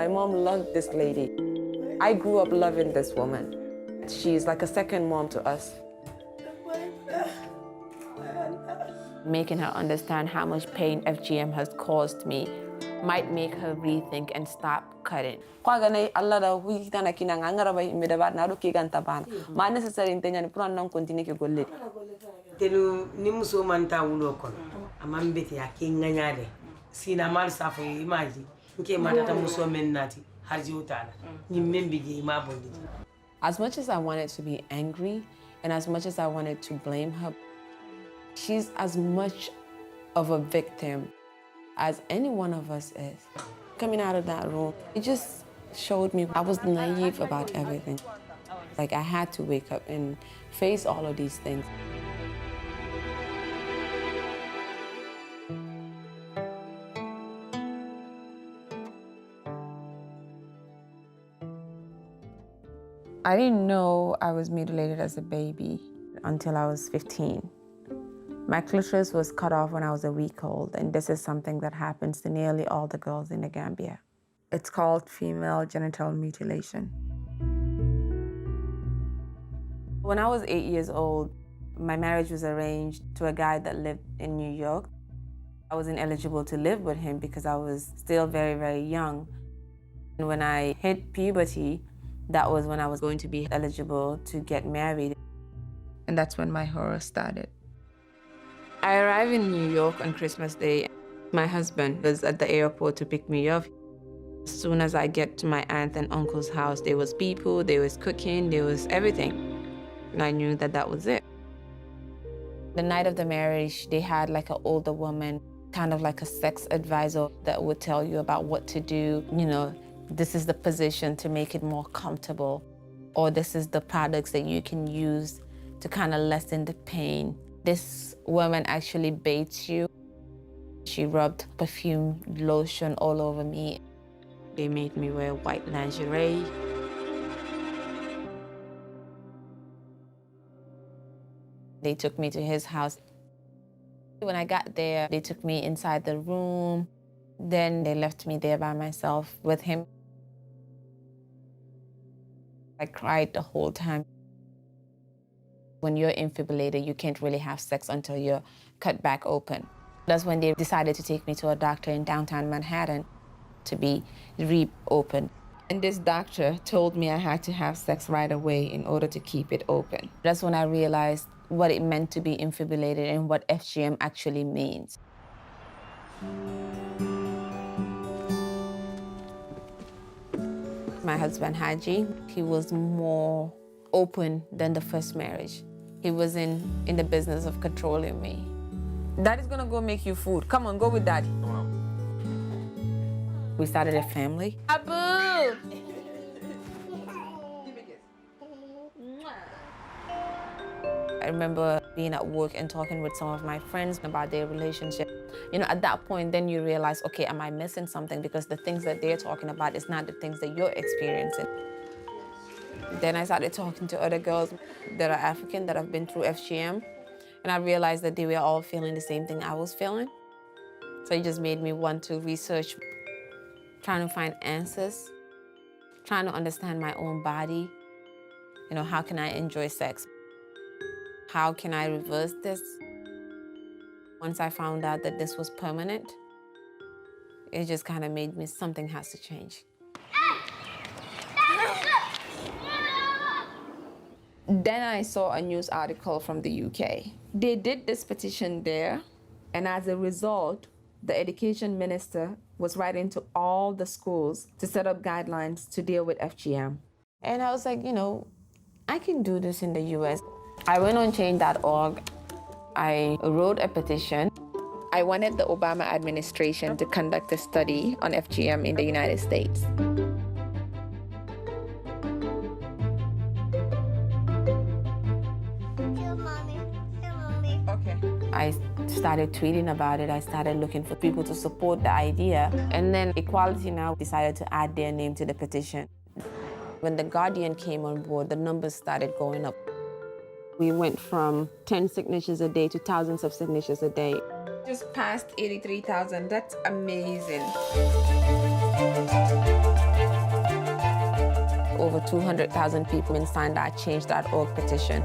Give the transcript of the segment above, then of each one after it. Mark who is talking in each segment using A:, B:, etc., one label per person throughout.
A: My mom loved this lady. I grew up loving this woman. She's like a second mom to us. Making her understand how much pain FGM has caused me might make her rethink and stop cutting.
B: Telu ni muso manta wulo kono amambete akinganyade sina mal safo imaji nke matata muso mennati harji utala ni membije ma bondi.
A: As much as I wanted to be angry and as much as I wanted to blame her, she's as much of a victim as any one of us is. Coming out of that room, it just showed me I was naive about everything. Like I had to wake up and face all of these things. I didn't know I was mutilated as a baby until I was 15. My clitoris was cut off when I was a week old, and this is something that happens to nearly all the girls in the Gambia. It's called female genital mutilation. When I was 8 years old, my marriage was arranged to a guy that lived in New York. I wasn't eligible to live with him because I was still very, very young. And when I hit puberty, that was when I was going to be eligible to get married. And that's when my horror started. I arrived in New York on Christmas Day. My husband was at the airport to pick me up. As soon as I get to my aunt and uncle's house, there was people, there was cooking, there was everything. And I knew that that was it. The night of the marriage, they had like an older woman, kind of like a sex advisor that would tell you about what to do. You know, this is the position to make it more comfortable, or this is the products that you can use to kind of lessen the pain. This woman actually baits you. She rubbed perfume lotion all over me. They made me wear white lingerie. They took me to his house. When I got there, they took me inside the room. Then they left me there by myself with him. I cried the whole time. When you're infibrillated, you can't really have sex until you're cut back open. That's when they decided to take me to a doctor in downtown Manhattan to be reopened. And this doctor told me I had to have sex right away in order to keep it open. That's when I realized what it meant to be infibrillated and what FGM actually means. My husband, Haji, he was more open than the first marriage. He was in the business of controlling me. Daddy's gonna go make you food. Come on, go with Daddy. We started a family. Abu! I remember being at work and talking with some of my friends about their relationship. You know, at that point, then you realize, okay, am I missing something? Because the things that they're talking about is not the things that you're experiencing. Then I started talking to other girls that are African that have been through FGM, and I realized that they were all feeling the same thing I was feeling. So it just made me want to research, trying to find answers, trying to understand my own body. You know, how can I enjoy sex? How can I reverse this? Once I found out that this was permanent, it just kind of made me, something has to change. Then I saw a news article from the UK. They did this petition there, and as a result, the education minister was writing to all the schools to set up guidelines to deal with FGM. And I was like, you know, I can do this in the US. I went on change.org. I wrote a petition. I wanted the Obama administration to conduct a study on FGM in the United States. Okay. I started tweeting about it. I started looking for people to support the idea. And then Equality Now decided to add their name to the petition. When The Guardian came on board, the numbers started going up. We went from 10 signatures a day to thousands of signatures a day. Just past 83,000, that's amazing. over 200,000 people signed that Change.org petition.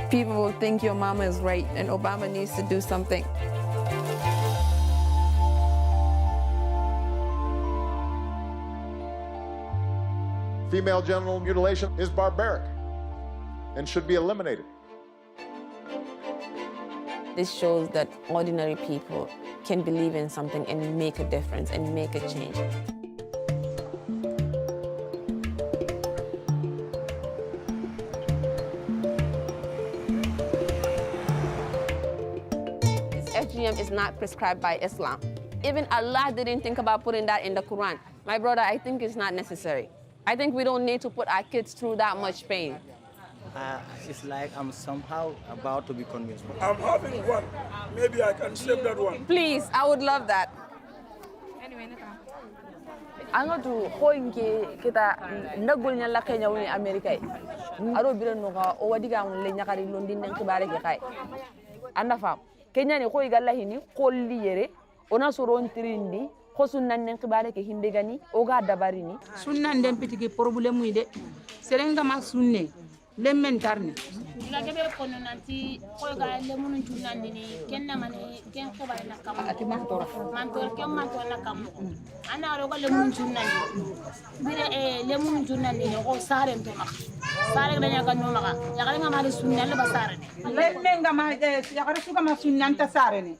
C: People will think your mama is right and Obama needs to do something.
D: Female genital mutilation is barbaric and should be eliminated.
A: This shows that ordinary people can believe in something and make a difference and make a change. FGM is not prescribed by Islam. Even Allah didn't think about putting that in the Quran. My brother, I think it's not necessary. I think we don't need to put our kids through that much pain.
E: It's like I'm somehow about to be convinced.
F: I'm having one. Maybe I can save that one.
A: Please, I would love that.
G: Anga tu hoinge kita nagul nya la Kenya woni America aro biran no ga o wadiga on le nyakari londin nen kibare ke kay anda fam Kenya ni hoy galla hini kolli yere ona soron trindi khosun nan nen kibare ke hinde gani o ga dabari ni
H: sunnan den pitiki problème yi de serenga ma sunne lemmen tarne
I: la kebe kono nanti ko ga le munu junandi ni kenna mane ken khabare na kam
H: ati mantor
I: ken mantor na kam ana ro ga le munu junandi bire le munu junandi ni ko sare to mak sare da nya ga no maka ya ga nga mari sunna le ba sare ne
H: lemmenga ma ya ga su ga ma sunnan ta sare ne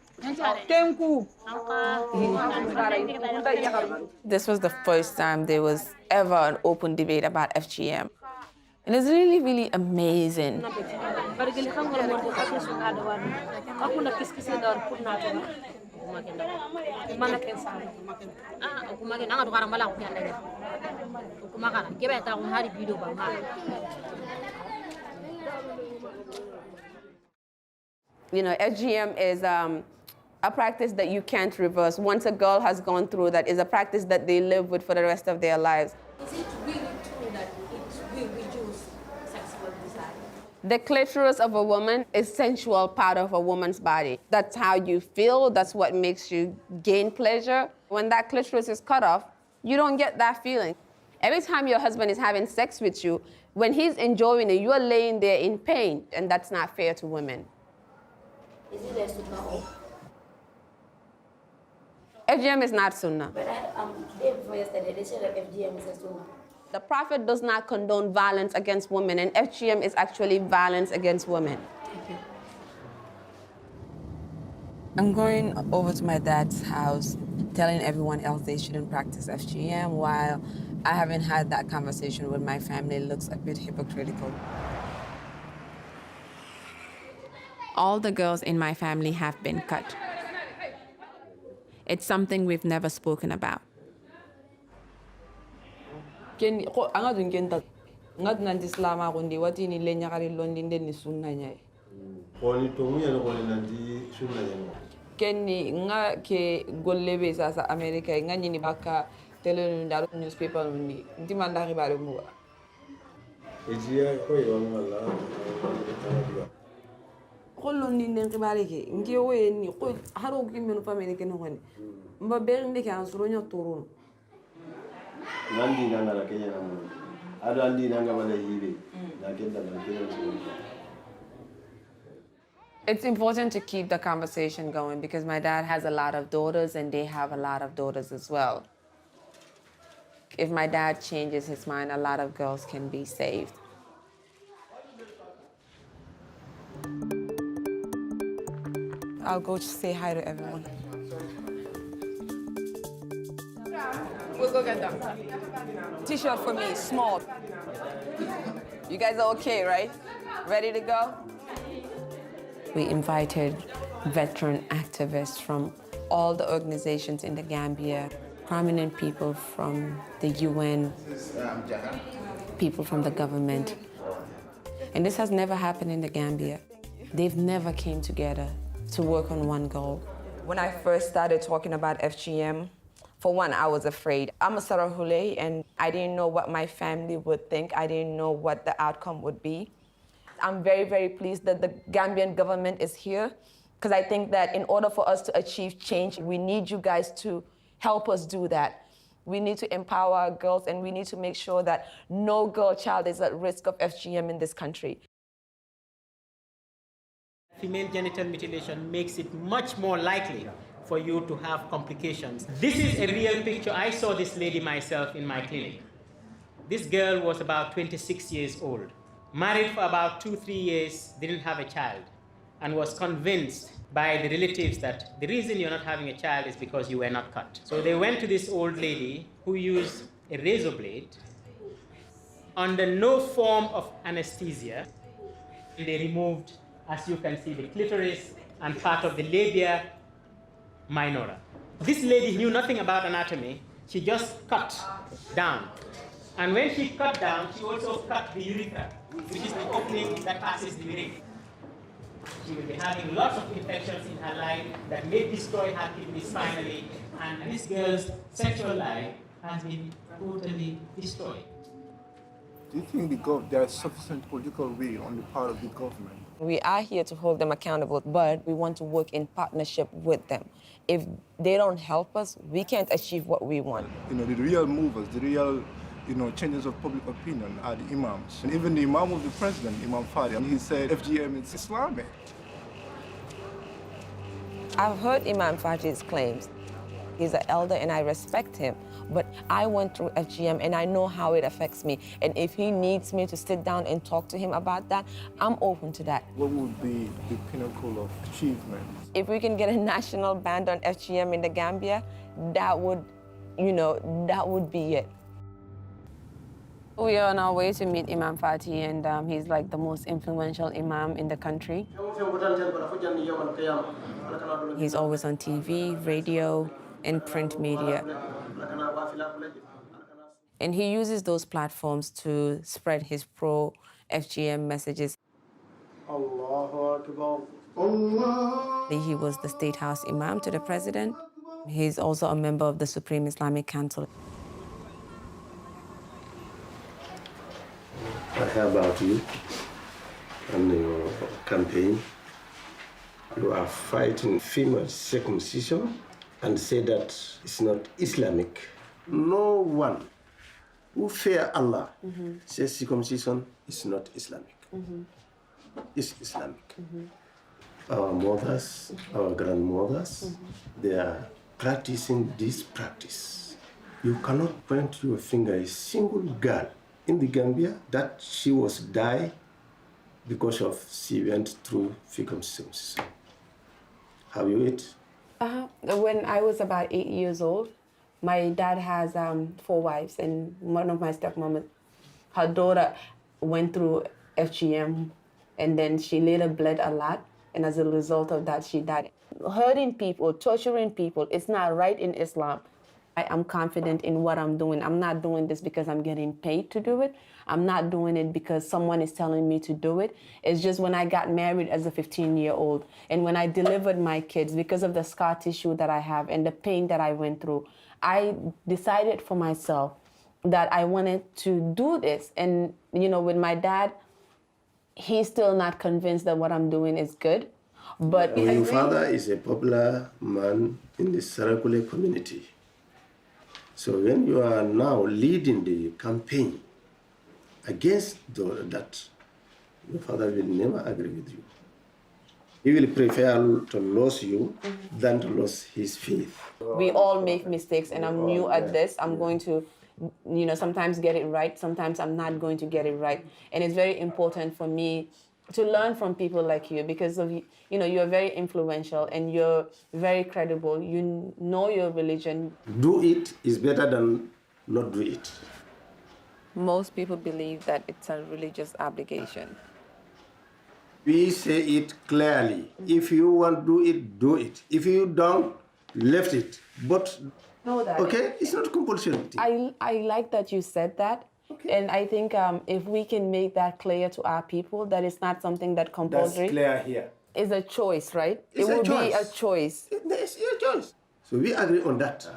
H: tenku
A: This was the first time there was ever an open debate about FGM. And it's really, really amazing. You know, FGM is a practice that you can't reverse. Once a girl has gone through that, is a practice that they live with for the rest of their lives.
I: Is it really true that it will reduce sexual desire?
A: The clitoris of a woman is a sensual part of a woman's body. That's how you feel, that's what makes you gain pleasure. When that clitoris is cut off, you don't get that feeling. Every time your husband is having sex with you, when he's enjoying it, you're laying there in pain, and that's not fair to women.
I: Is it a sunnah?
A: FGM is not sunnah.
I: But day before yesterday, they said that FGM is a sunnah.
A: The Prophet does not condone violence against women, and FGM is actually violence against women. I'm going over to my dad's house, telling everyone else they shouldn't practice FGM, while I haven't had that conversation with my family. It looks a bit hypocritical. All the girls in my family have been cut. It's something we've never spoken about.
C: Ken ko anga dun kenta ngad nan islama kundi wati ni lenya kali londin den ni sunna nyai
J: Koni tomu ya ko nanti sunna nyai
C: ken ni nga ke golle be sa America nga ni baka tele ndaru newspaper ni ndi manda ribale mu
J: ejiya ko yo ngala
C: ko londin den ribale ke ngi we ni ko haro ki menu family ke no ngani mba bernde ke ansuro nya turun
J: nandi nanga la Kenya na mu ado andi nanga wala yibe na kenda na Kenya.
A: It's important to keep the conversation going because my dad has a lot of daughters and they have a lot of daughters as well. If my dad changes his mind, a lot of girls can be saved.
C: I'll go say hi to everyone.
A: We'll go get them. T-shirt for me, small. You guys are okay, right? Ready to go? We invited veteran activists from all the organizations in the Gambia, prominent people from the UN, people from the government. And this has never happened in the Gambia. They've never came together to work on one goal.
C: When I first started talking about FGM, for one, I was afraid. I'm a Sarahule, and I didn't know what my family would think. I didn't know what the outcome would be. I'm very, very pleased that the Gambian government is here, because I think that in order for us to achieve change, we need you guys to help us do that. We need to empower our girls, and we need to make sure that no girl child is at risk of FGM in this country.
K: Female genital mutilation makes it much more likely for you to have complications. This is a real picture. I saw this lady myself in my clinic. This girl was about 26 years old, married for about 2-3 years, didn't have a child, and was convinced by the relatives that the reason you're not having a child is because you were not cut. So they went to this old lady who used a razor blade under no form of anesthesia. They removed, as you can see, the clitoris and part of the labia minora. This lady knew nothing about anatomy. She just cut down. And when she cut down, she also cut the urethra, which is the opening that passes the urine. She will be having lots of infections in her life that may destroy her kidneys finally, and this girl's sexual life has been totally destroyed.
L: Do you think there is sufficient political will on the part of the government?
C: We are here to hold them accountable, but we want to work in partnership with them. If they don't help us, we can't achieve what we want.
L: The real movers, the real changes of public opinion are the imams. And even the imam of the president, Imam Fadi, he said FGM is Islamic.
C: I've heard Imam Fadi's claims. He's an elder and I respect him, but I went through FGM and I know how it affects me. And if he needs me to sit down and talk to him about that, I'm open to that.
L: What would be the pinnacle of achievement?
C: If we can get a national ban on FGM in the Gambia, that would be it.
A: We are on our way to meet Imam Fati, and he's like the most influential imam in the country. He's always on TV, radio, and print media. And he uses those platforms to spread his pro-FGM messages. He was the State House Imam to the president. He's also a member of the Supreme Islamic Council.
J: I hear about you and your campaign. You are fighting female circumcision and say that it's not Islamic. No one who fear Allah says circumcision is not Islamic. It's Islamic. Our mothers, our grandmothers, they are practicing this practice. You cannot point your finger at a single girl in the Gambia that she was died because of she went through circumcision. Have you it?
A: When I was about 8 years old, my dad has 4 wives, and one of my stepmoms, her daughter went through FGM, and then she later bled a lot, and as a result of that, she died. Hurting people, torturing people, it's not right in Islam. I am confident in what I'm doing. I'm not doing this because I'm getting paid to do it. I'm not doing it because someone is telling me to do it. It's just when I got married as a 15-year-old and when I delivered my kids, because of the scar tissue that I have and the pain that I went through, I decided for myself that I wanted to do this. And, with my dad, he's still not convinced that what I'm doing is good. But
J: your father is a popular man in the Sarakule community. So when you are now leading the campaign against that, your father will never agree with you. He will prefer to lose you than to lose his faith.
A: We all make mistakes, and I'm new at this. I'm going to, sometimes get it right. Sometimes I'm not going to get it right. And it's very important for me to learn from people like you because of, you're very influential and you're very credible. You know your religion.
J: Do it is better than not do it.
A: Most people believe that it's a religious obligation.
J: We say it clearly. If you want to do it, do it. If you don't, left it. But, okay, it's not compulsory.
A: I like that you said that. Okay. And I think if we can make that clear to our people, that it's not something that compulsory.
J: That's clear here.
A: It's a choice, right?
J: It's
A: it will
J: choice.
A: Be a choice.
J: It's your choice. So we agree on that.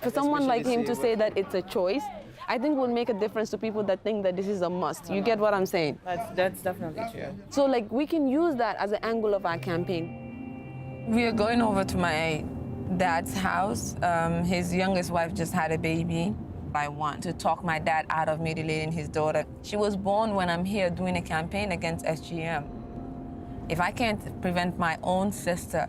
A: For someone like him to say that it's a choice, I think will make a difference to people that think that this is a must. You get what I'm saying?
M: That's definitely true.
A: So we can use that as an angle of our campaign. We are going over to my
C: dad's house. His youngest wife just had a baby. I want to talk my dad out of mutilating his daughter. She was born when I'm here doing a campaign against FGM. If I can't prevent my own sister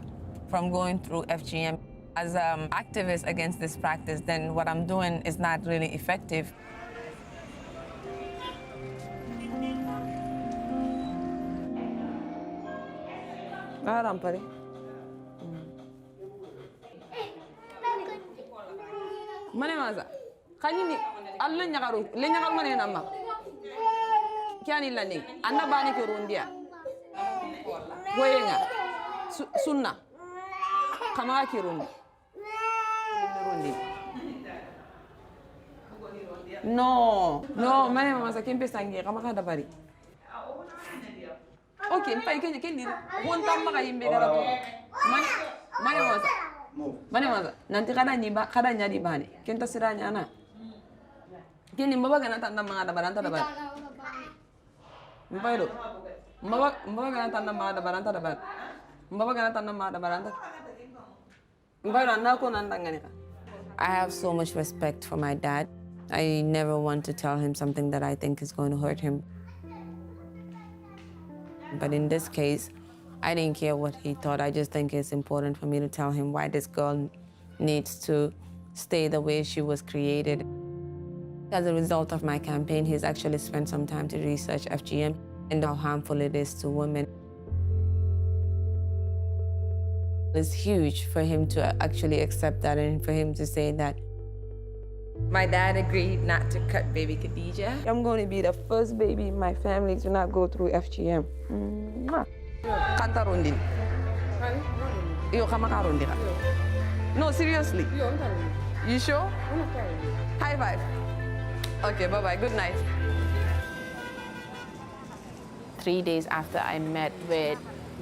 C: from going through FGM as an activist against this practice, then what I'm doing is not really effective. Mane maza kanyini alla nyagaru le nyagal mane namma kiani lani anna bani ko rondia goyenga sunna kama ki rondi no mane maza kempe sangi kama kada bari okay mpa ikenye kendi wonta maka yimbe garato mane maza nanti kada nyadi bani kenta siranya ana kini mbaba gana tanda mga dabaranta dabar mbairo mbaba gana tanda mga dabaranta dabar mbaba gana tanda mga dabaranta mbairo anna ko nandangani ka.
A: I have so much respect for my dad. I never want to tell him something that I think is going to hurt him. But in this case, I didn't care what he thought. I just think it's important for me to tell him why this girl needs to stay the way she was created. As a result of my campaign, he's actually spent some time to research FGM and how harmful it is to women. It's huge for him to actually accept that and for him to say that.
C: My dad agreed not to cut baby Khadija. I'm going to be the first baby in my family to not go through FGM. Kanta rondin. Yo kama ka rondi ka. No, seriously. You sure? High five. Okay, bye-bye. Good night.
A: 3 days after I met with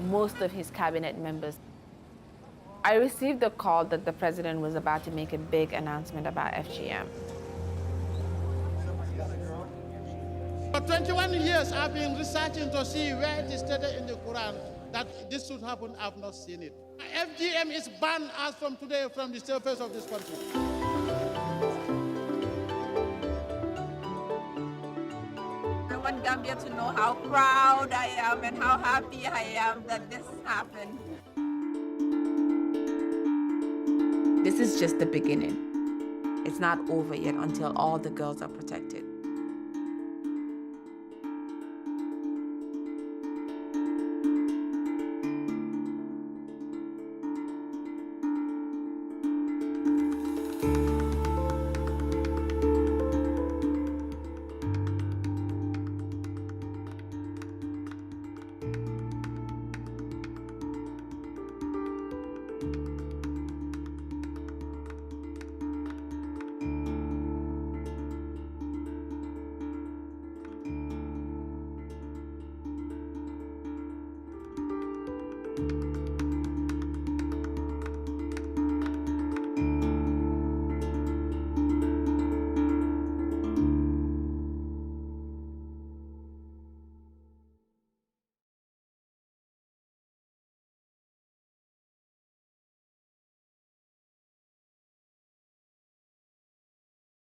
A: most of his cabinet members, I received a call that the president was about to make a big announcement about FGM.
M: For 21 years, I've been researching to see where it is stated in the Quran that this should happen. I've not seen it. FGM is banned as from today from the surface of this country.
C: I want Gambia to know how proud I am and how happy I am that this happened.
A: This is just the beginning. It's not over yet until all the girls are protected.